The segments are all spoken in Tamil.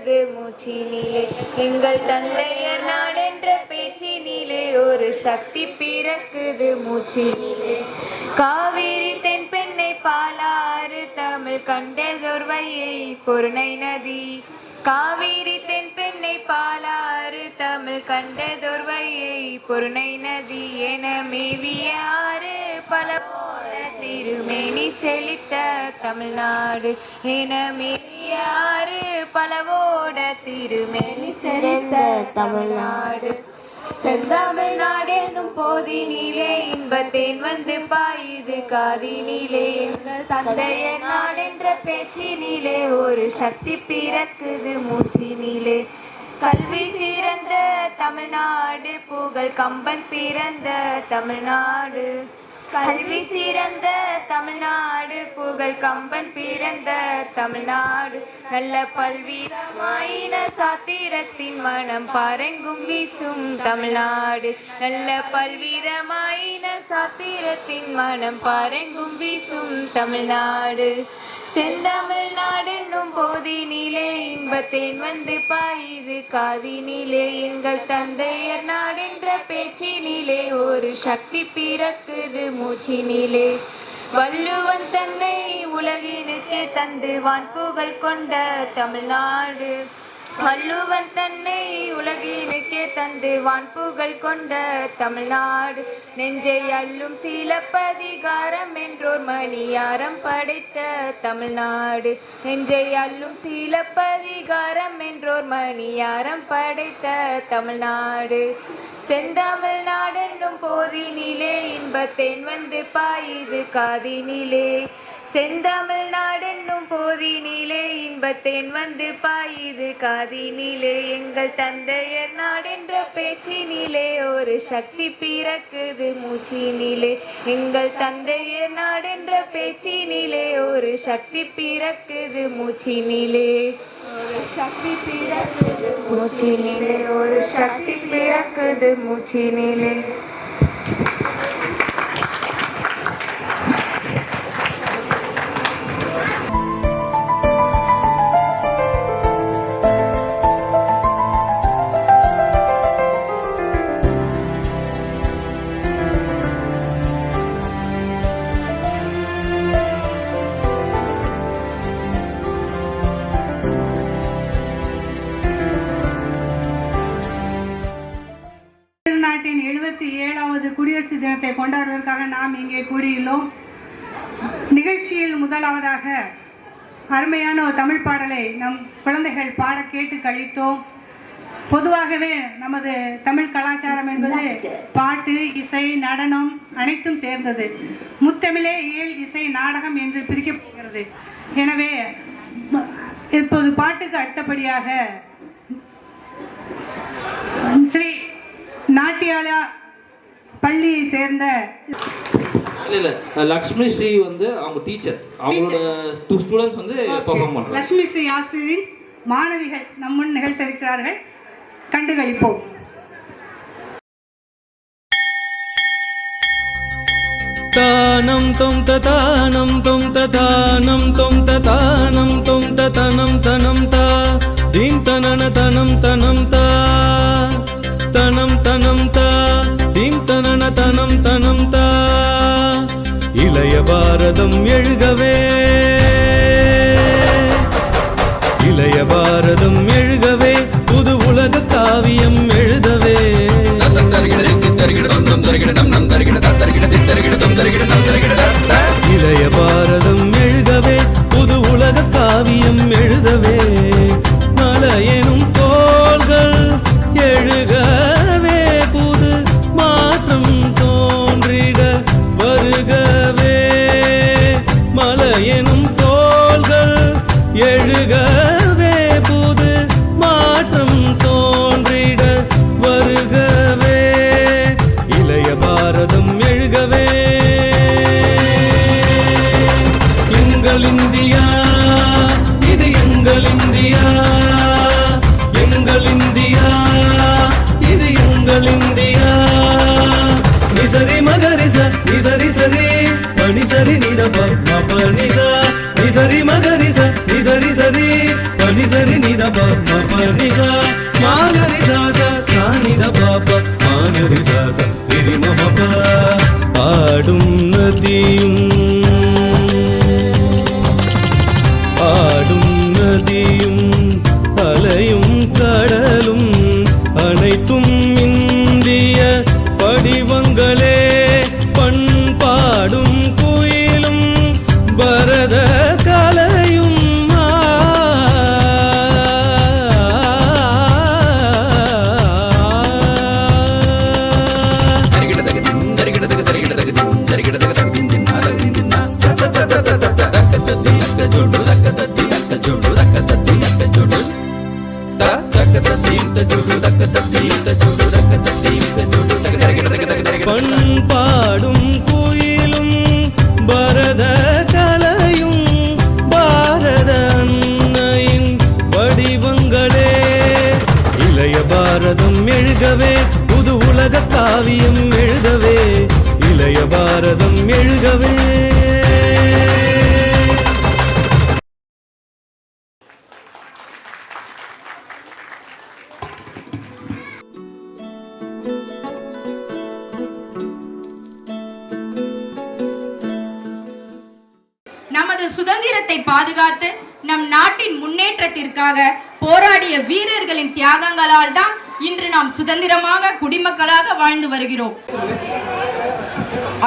பிறக்குது மூச்சினிலே. எங்கள் தந்தையர் நாடென்ற பேச்சினிலே ஒரு சக்தி பிறக்குது மூச்சினிலே. காவிரி தென்பெண்ணை பாலாறு தமிழ் கண்டதொரு வையை பொருணை நதி. காவிரி தென்பெண்ணை பாலாறு தமிழ் கண்டதொரு வையை பொருணை நதி. என மேவிய ஆறு பலவோட திருமேனி செழித்த தமிழ்நாடு. என மேவிய ஆறு பலவோட திருமேனி செழித்த தமிழ்நாடு. செந்தமிழ்நாடெனும் போதினிலே இன்பத்தேன் வந்து பாயுது காதினிலே. எங்கள் தந்தையர் நாடென்ற பேச்சினிலே ஒரு சக்தி பிறக்குது மூச்சினிலே. கல்வி சிறந்த தமிழ்நாடு புகழ் கம்பன் பிறந்த தமிழ்நாடு. கல்வி சிறந்த தமிழ்நாடு புகழ் கம்பன் பிறந்த தமிழ்நாடு. நல்ல பல்வீதமாயின சாத்திரத்தின் மனம் பாரெங்கும் வீசும் தமிழ்நாடு. நல்ல பல்வீதமாயின சாத்திரத்தின் மனம் பாரெங்கும் வீசும் தமிழ்நாடு. செந்தமிழ்நாடென்னும் போதினிலே இன்பத்தேன் வந்து பாயுது காதினிலே. எங்கள் தந்தையர் நாடென்ற பேச்சினிலே ஒரு சக்தி பிறக்குது மூச்சினிலே. வள்ளுவன் தன்னை உலகினுக்கு தந்து வான்புகழ் கொண்ட தமிழ்நாடு. வள்ளுவன் தன்னை உலகினுக்கே தந்து வான்புகழ் கொண்ட தமிழ்நாடு. நெஞ்சை அள்ளும் சிலப்பதிகாரம் என்றோர் மணியாரம் படைத்த தமிழ்நாடு. நெஞ்சை அள்ளும் சிலப்பதிகாரம் என்றோர் மணியாரம் படைத்த தமிழ்நாடு. செந்தமிழ்நாடென்னும் போதினிலே இன்பத்தேன் வந்து பாயுது காதினிலே. செந்தமிழ்நாடென்னும் போதினிலே இன்பத்தேன் வந்து பாயுது காதினிலே. எங்கள் தந்தையர் நாடென்ற பேச்சினிலே ஒரு சக்தி பிறக்குது மூச்சினிலே. எங்கள் தந்தையர் நாடென்ற பேச்சினிலே ஒரு சக்தி பிறக்குது மூச்சினிலே. ஒரு சக்தி பிறக்குது மூச்சினிலே. ஒரு சக்தி பிறக்குது மூச்சினிலே. நாட்டின் 77வது குடியரசு தினத்தை கொண்டாடுவதற்காக நாம் இங்கே கூடியுள்ளோம். நிகழ்ச்சியில் முதலாவதாக அருமையான ஒரு தமிழ் பாடலை நம் குழந்தைகள் பாட கேட்டு கழித்தோம். பொதுவாகவே நமது தமிழ் கலாச்சாரம் என்பது பாட்டு, இசை, நடனம் அனைத்தும் சேர்ந்தது. முத்தமிழே இயல், இசை, நாடகம் என்று பிரிக்கப்படுகிறது. எனவே இப்போது பாட்டுக்கு அடுத்தபடியாக ஸ்ரீ நாட்டியாலா பள்ளியை சேர்ந்த லக்ஷ்மி ஸ்ரீ வந்து அவங்க டீச்சர், அவங்களோட ஸ்டூடெண்ட்ஸ் வந்து பெர்ஃபார்ம் பண்றாங்க. லக்ஷ்மி ஸ்ரீ ஆசிரியர் மாணவிகள் நம் முன் நிகழ்த்திருக்கிறார்கள். கண்டுகளிப்போம். தானம் தொம் ததானம் தொம் ததானம் தொம் ததானம் தொம் ததனம் தனம் தா தீம் தனன தனம் தனம் தா தனம் தனம் தா தீம் தனன தனம் தனம் தா. இளைய பாரதம் எழுகவே, இளைய பாரதம் எழுகவே, புது உலக காவியம் எழுதவே. இளைய பாரதம் எழுகவே, புது உலக காவியம் எழுதவே. மலையெனும் தோள்கள் எழுகவே, புது மாற்றம் தோன்றிட வருகவே. மலையெனும் தோள்கள் எழுகவே, புது மாற்றம் தோன்றிட எழுகவே புது உலக காவியம் எழுதவே இளைய பாரதம் எழுகவே. நமது சுதந்திரத்தை பாதுகாத்து நம் நாட்டின் முன்னேற்றத்திற்காக போராடிய வீரர்களின் தியாகங்களால் தான் இன்று நாம் சுதந்திரமாக குடிமக்களாக வாழ்ந்து வருகிறோம்.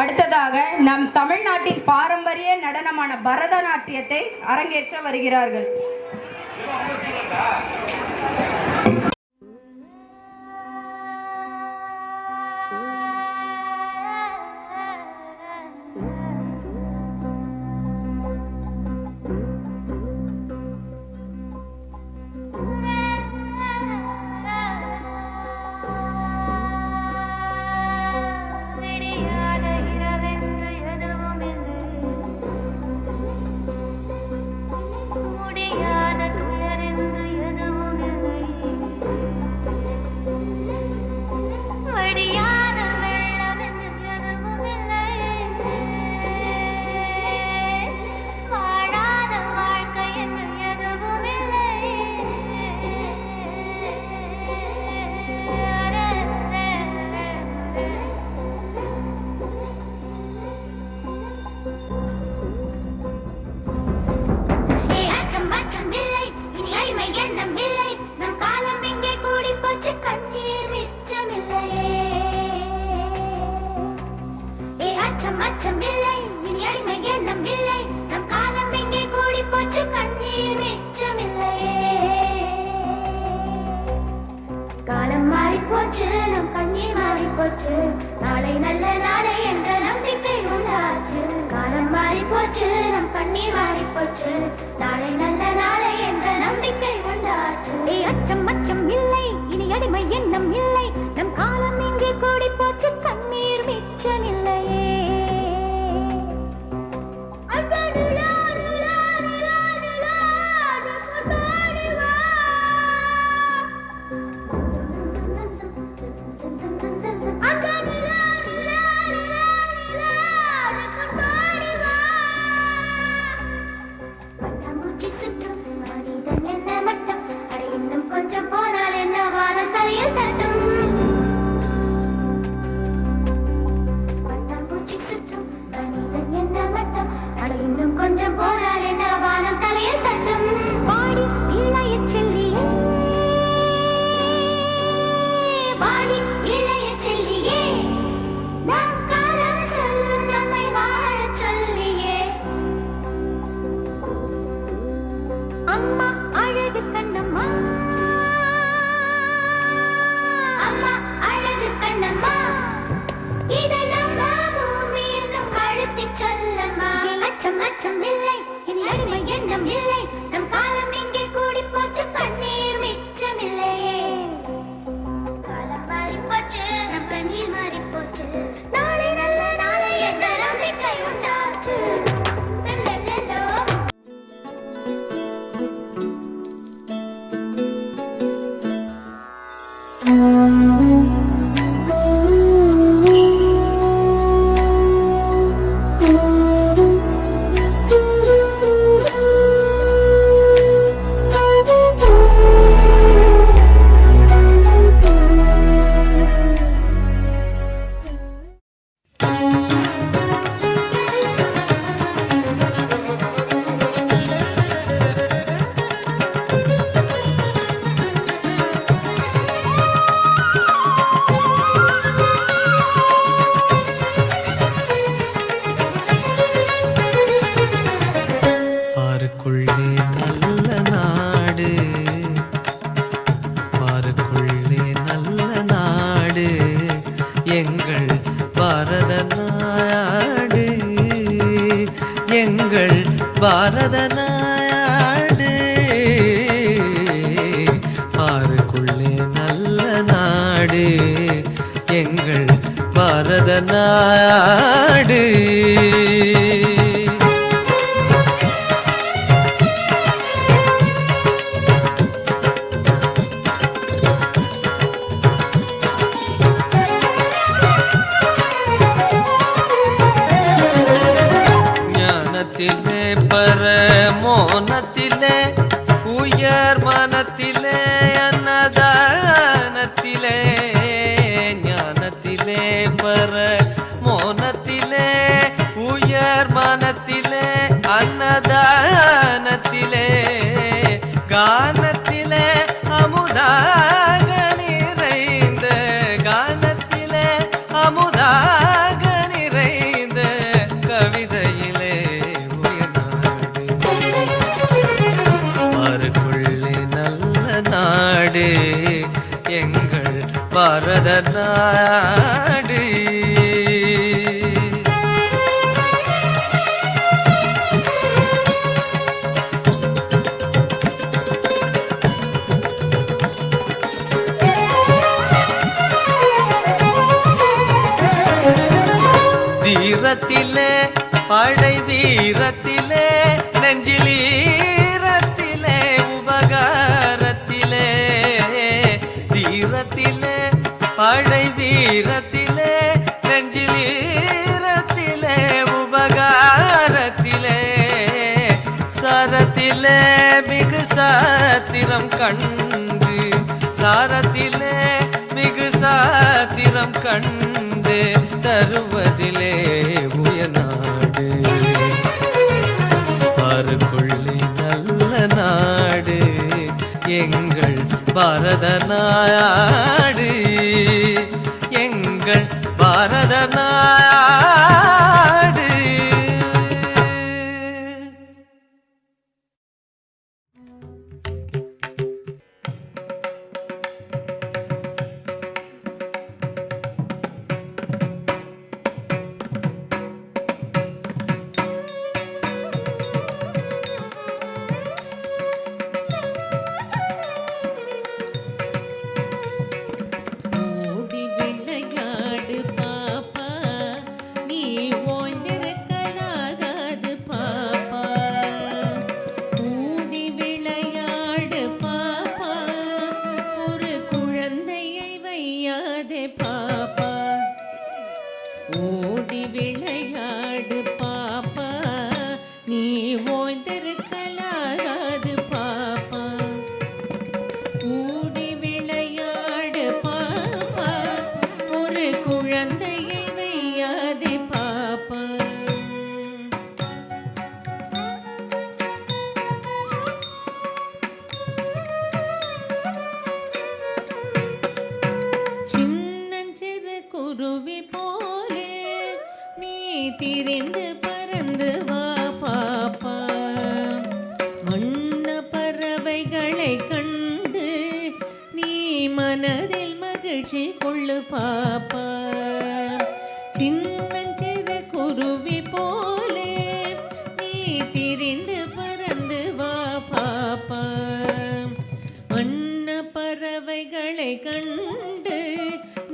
அடுத்ததாக நம் தமிழ்நாட்டின் பாரம்பரிய நடனமான பரதநாட்டியத்தை அரங்கேற்ற வருகிறார்கள். நாளை நல்ல நாளை என்ற நம்பிக்கை உண்டாச்சு. காலம் மாறி போச்சு, நம் கண்ணீர் மாறி போச்சு. நாளை நல்ல நாளை என்ற நம்பிக்கை உண்டாச்சு. அச்சம் அச்சம் இல்லை, இனி அடிமை எண்ணம் இல்லை. நம் காலம் இங்கே கூடி போச்சு, கண்ணீர் மிச்சமில்லையே. கொஞ்சம் போனால் என்ன வானம் தலையில் தட்டும். பட்டாம்பூச்சி சுற்றும் மனிதன் என்ன மட்டம். அட இன்னும் கொஞ்சம் போனால் என்ன வானம் தலையில் தட்டும். பாடி இளைய செல்லியே, பாடி இளைய செல்லியே, நம் காலம் சொல்லும் நம்மை வாழச் சொல்லியே. அம்மா அழகு கண்ணம்மா, அம்மா அழகு கண்ணம்மா, இதை நம்ம பூமியில் நம் கழுத்தி சொல்லம்மா. அச்சம் அச்சம் இல்லை, இனி அடிமை எண்ணம் இல்லை. நம் காலம் இங்கே கூடி போச்சு, கண்ணீர் மிச்சமில்லையே. காலம் மாறி போச்சு, நம் கண்ணீர் மாறி போச்சு. நாளை நல்ல நாளை என்ற நம்பிக்கை உண்டாச்சு. பாரத நாடு ஆறுக்குள்ளே நல்ல நாடு எங்கள் பாரத நாடு. பரமோனத்திலே உயர் மனத்திலே அன்னதானத்திலே ஞானத்திலே பரமோனத்திலே உயர் மனத்திலே அன்னதானத்திலே கானத்திலே அமுதாக நிறைந்த கானத்திலே அமுதாக நிறைந்த கவிதையிலே உயர்நாடு பாருக்குள்ளே நல்ல நாடு எங்கள் பாரத நாடு. வீரத்திலே படை வீரத்திலே நெஞ்சிலீரத்திலே உபகாரத்திலே தீரத்திலே படை வீரத்திலே நெஞ்சிலீரத்திலே உபகாரத்திலே சரத்திலே மிகு சாத்திரம் கண்டு சாரத்திலே மிகு சாத்திரம் கண்டு தருவதிலே உயர்நாடு பாருக்குள்ளே நல்ல நாடு எங்கள் பாரத நாடு எங்கள் பாரத நாடு. திரிந்து பறந்து வா பாப்பா வண்ண பறவைகளை கண்டு நீ மனதில் மகிழ்ச்சி கொள்ளு பாப்பா சின்னஞ்சிறு குருவி போலே நீ திரிந்து பறந்து வா பாப்பா வண்ண பறவைகளை கண்டு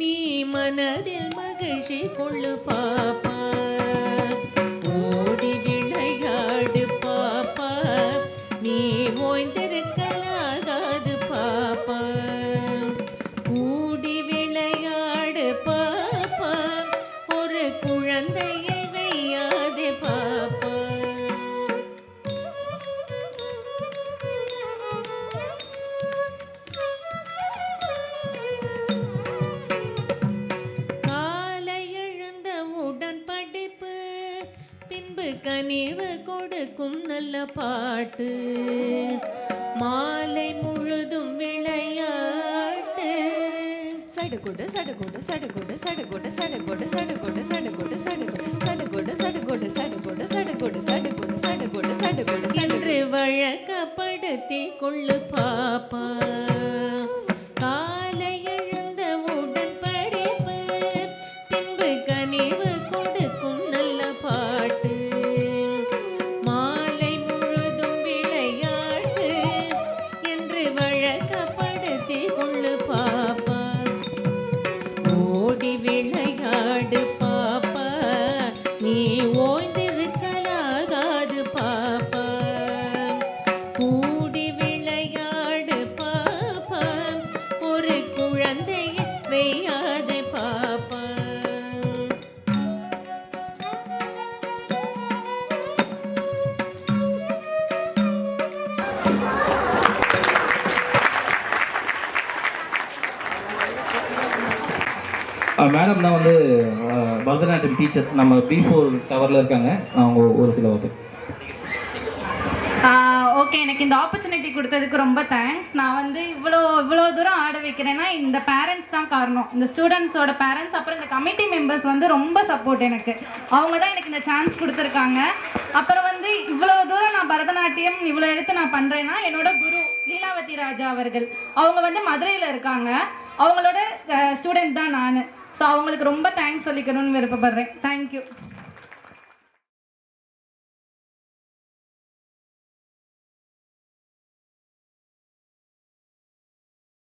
நீ மனதில் மகிழ்ச்சி கொள்ளு பாப்பா ஓடி விளையாடு பாப்பா நீ ஓய்ந்திருக்கலாகாது பாப்பா கூடி விளையாடு பாப்பா ஒரு குழந்தையை வையாதே பாப்பா கனிவு கொடுக்கும் நல்ல பாட்டு மாலை முழுதும் விளையாட்டு சடுகுடு சடுகுடு சடுகுடு சடுகுடு சடுகுடு சடுகுடு சடுகுடு சடுகுடு சடுகுடு சடுகுடு சடுகுடு சடுகுடு சடுகுடு சடுகுடு என்று வழக்கப்படுத்தி கொள்ளு பாப்பா காலை எழுந்த உடன் படிப்பு பின்பு கனிவு கொடுக்கும் நல்ல பாட்டு விளையாடு பாப்பா நீ ஓய்ந்திருக்கலாகாது பாப்பா கூடி விளையாடு பாப்பா மேடம் தான் வந்து பரதநாட்டியம் டீச்சர் நம்ம B4 டவரில் இருக்காங்க. அவங்க ஒரு சில வார்த்தை. ஓகே, எனக்கு இந்த ஆப்பர்ச்சுனிட்டி கொடுத்ததுக்கு ரொம்ப தேங்க்ஸ். நான் வந்து இவ்வளோ தூரம் ஆட வைக்கிறேன்னா இந்த பேரண்ட்ஸ் தான் காரணம். இந்த ஸ்டூடெண்ட்ஸோட பேரண்ட்ஸ், அப்புறம் இந்த கமிட்டி மெம்பர்ஸ் வந்து ரொம்ப சப்போர்ட் எனக்கு. அவங்க தான் எனக்கு இந்த சான்ஸ் கொடுத்துருக்காங்க. அப்புறம் வந்து இவ்வளோ தூரம் நான் பரதநாட்டியம் இவ்வளோ எடுத்து நான் பண்ணுறேன்னா என்னோட குரு லீலாவதி ராஜா அவர்கள், அவங்க வந்து மதுரையில் இருக்காங்க. அவங்களோட ஸ்டூடெண்ட் தான் நான். ஸோ அவங்களுக்கு ரொம்ப தேங்க்ஸ் சொல்லிக்கணும்னு விருப்பப்படுறேன். தேங்க்யூ.